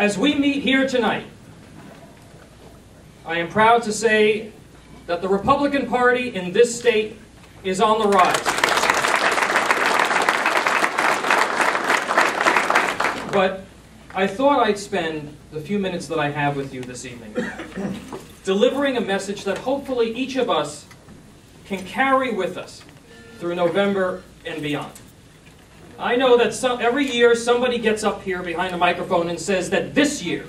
As we meet here tonight, I am proud to say that the Republican Party in this state is on the rise. But I thought I'd spend the few minutes that I have with you this evening delivering a message that hopefully each of us can carry with us through November and beyond. I know that every year somebody gets up here behind a microphone and says that this year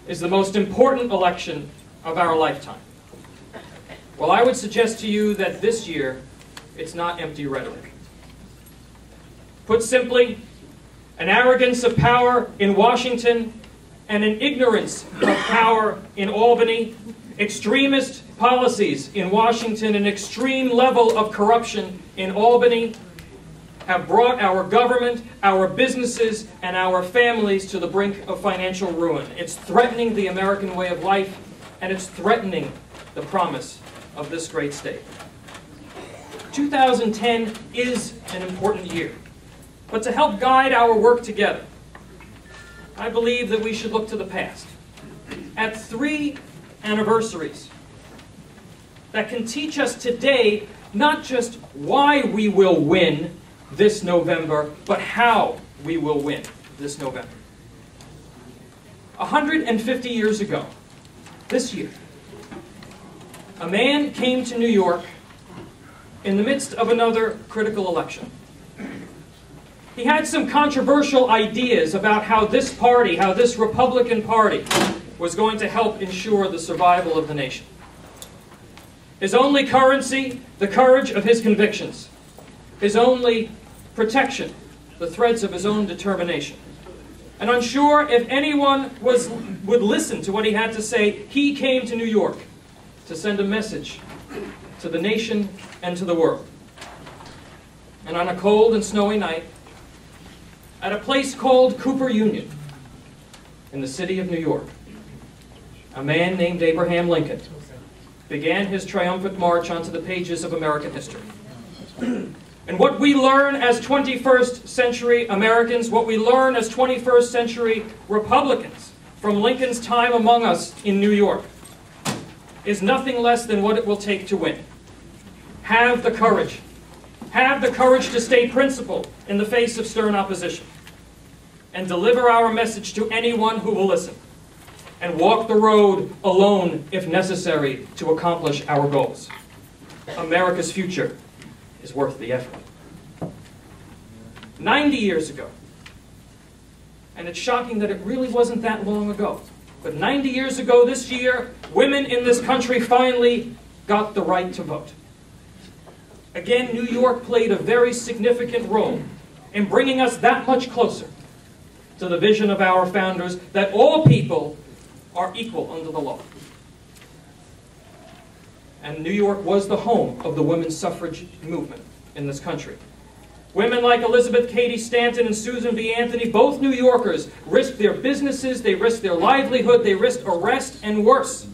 is the most important election of our lifetime. Well, I would suggest to you that this year it's not empty rhetoric. Put simply, an arrogance of power in Washington and an ignorance of power in Albany, extremist policies in Washington, an extreme level of corruption in Albany, have brought our government, our businesses, and our families to the brink of financial ruin. It's threatening the American way of life, and it's threatening the promise of this great state. 2010 is an important year, but to help guide our work together, I believe that we should look to the past, at 3 anniversaries that can teach us today not just why we will win this November, but how we will win this November. 150 years ago, this year, a man came to New York in the midst of another critical election. He had some controversial ideas about how this party, how this Republican Party, was going to help ensure the survival of the nation. His only currency, the courage of his convictions. His only protection, the threads of his own determination. And unsure if anyone would listen to what he had to say, he came to New York to send a message to the nation and to the world. And on a cold and snowy night, at a place called Cooper Union, in the city of New York, a man named Abraham Lincoln began his triumphant march onto the pages of American history. And what we learn as 21st century Americans, what we learn as 21st century Republicans from Lincoln's time among us in New York, is nothing less than what it will take to win. Have the courage. Have the courage to stay principled in the face of stern opposition. And deliver our message to anyone who will listen. And walk the road alone if necessary to accomplish our goals. America's future is worth the effort. 90 years ago, and it's shocking that it really wasn't that long ago, but 90 years ago this year, women in this country finally got the right to vote. Again, New York played a very significant role in bringing us that much closer to the vision of our founders that all people are equal under the law. And New York was the home of the women's suffrage movement in this country. Women like Elizabeth Cady Stanton and Susan B. Anthony, both New Yorkers, risked their businesses, they risked their livelihood, they risked arrest and worse.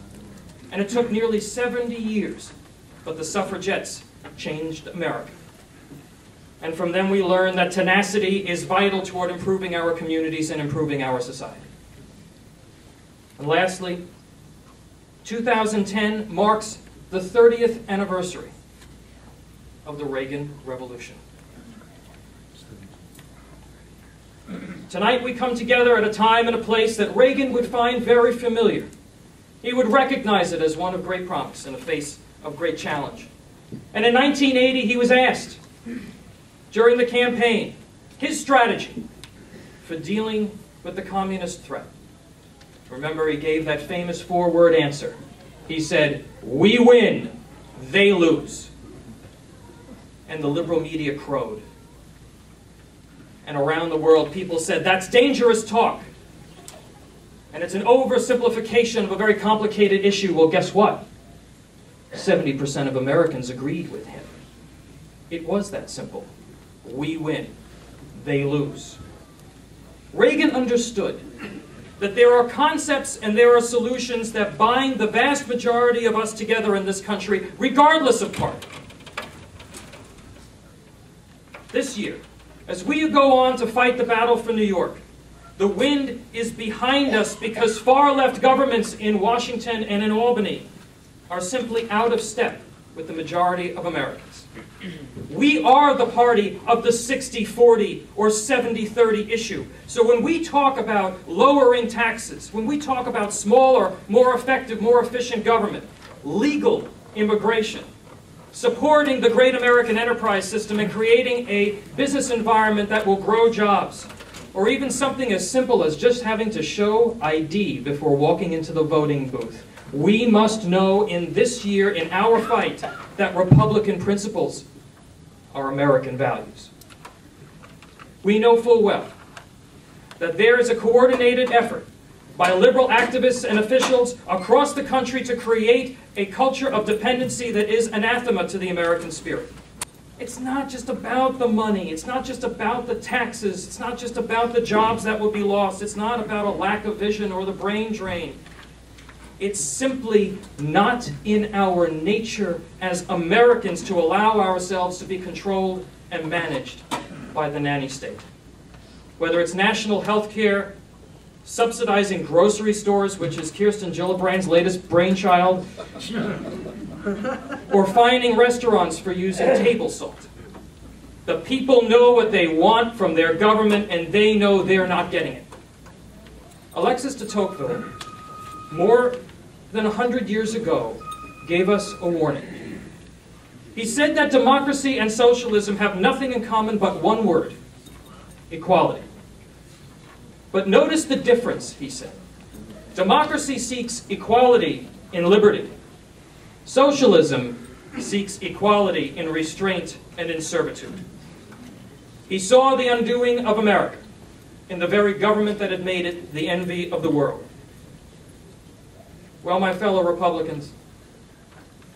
And it took nearly 70 years, but the suffragettes changed America. And from them we learned that tenacity is vital toward improving our communities and improving our society. And lastly, 2010 marks the 30th anniversary of the Reagan Revolution. Tonight we come together at a time and a place that Reagan would find very familiar. He would recognize it as one of great promise in the face of great challenge. And in 1980 he was asked, during the campaign, his strategy for dealing with the communist threat. Remember, he gave that famous 4-word answer. He said, "We win, they lose." And the liberal media crowed. And around the world, people said, "That's dangerous talk. And it's an oversimplification of a very complicated issue." Well, guess what? 70% of Americans agreed with him. It was that simple. We win, they lose. Reagan understood that there are concepts and there are solutions that bind the vast majority of us together in this country, regardless of party. This year, as we go on to fight the battle for New York, The wind is behind us because far-left governments in Washington and in Albany are simply out of step with the majority of Americans. We are the party of the 60-40 or 70-30 issue. So when we talk about lowering taxes, when we talk about smaller, more effective, more efficient government, legal immigration, supporting the great American enterprise system and creating a business environment that will grow jobs, or even something as simple as just having to show ID before walking into the voting booth, we must know in this year, in our fight, that Republican principles are American values. We know full well that there is a coordinated effort by liberal activists and officials across the country to create a culture of dependency that is anathema to the American spirit. It's not just about the money, it's not just about the taxes, it's not just about the jobs that will be lost, it's not about a lack of vision or the brain drain. It's simply not in our nature as Americans to allow ourselves to be controlled and managed by the nanny state. Whether it's national health care, subsidizing grocery stores, which is Kirsten Gillibrand's latest brainchild, or fining restaurants for using table salt. The people know what they want from their government, and they know they're not getting it. Alexis de Tocqueville, more than 100 years ago, gave us a warning. He said that democracy and socialism have nothing in common but one word: equality. But notice the difference, he said. Democracy seeks equality in liberty. Socialism seeks equality in restraint and in servitude. He saw the undoing of America in the very government that had made it the envy of the world. Well, my fellow Republicans,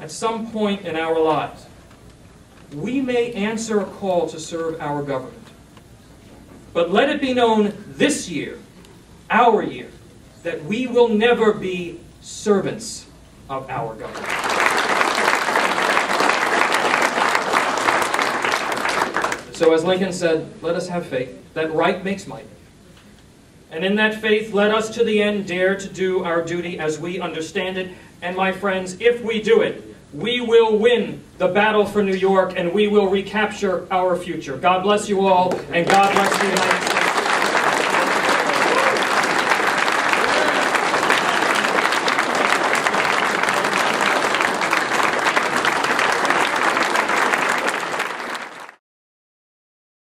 at some point in our lives, we may answer a call to serve our government. But let it be known this year, our year, that we will never be servants of our government. So as Lincoln said, let us have faith that right makes might. And in that faith, let us to the end dare to do our duty as we understand it. And my friends, if we do it, we will win the battle for New York, and we will recapture our future. God bless you all, and God bless the United States.